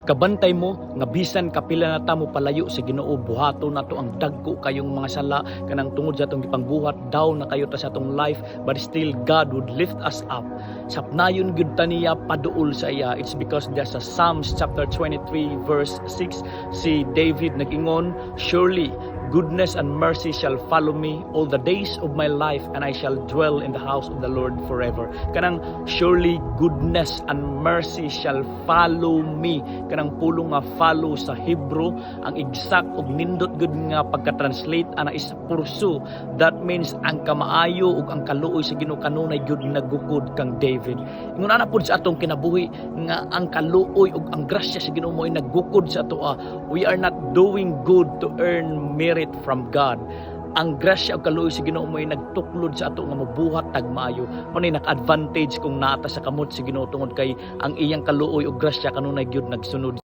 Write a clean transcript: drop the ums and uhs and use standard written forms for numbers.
Kabantay mo nga bisan kapila na ta mo palayo sa Ginoo, buhato nato ang dagko kayong mga sala kanang tungod sa atong gipangbuhat down na kayo ta sa atong life, but still God would lift us up. Sapnayon gyud ta niya paduol sa iya. It's because there's a Psalms chapter 23 verse 6, si David nag-ingon, surely goodness and mercy shall follow me all the days of my life, and I shall dwell in the house of the Lord forever. Kanang surely goodness and mercy shall follow me. Kanang pulong nga follow sa Hebrew, ang exact og nindot gud nga pagka-translate ana is pursue. That means ang kamaayo ug ang kaluoy sa Ginoo kanunay gyud nagukod kang David. Ingon ana pud sa atong kinabuhi nga ang kaluoy ug ang grasya sa Ginoo mo'y nagukod sa atoa. We are not doing good to earn merit from God. Ang grasya ug kaluoy sa Ginoo mo'y nagtuklod sa ato nga mabuhat tagmaayo. Manay naka-advantage kung naata sa kamot sa Ginoo tungod kay ang iyang kaluoy ug grasya kanunay gyud nagsunod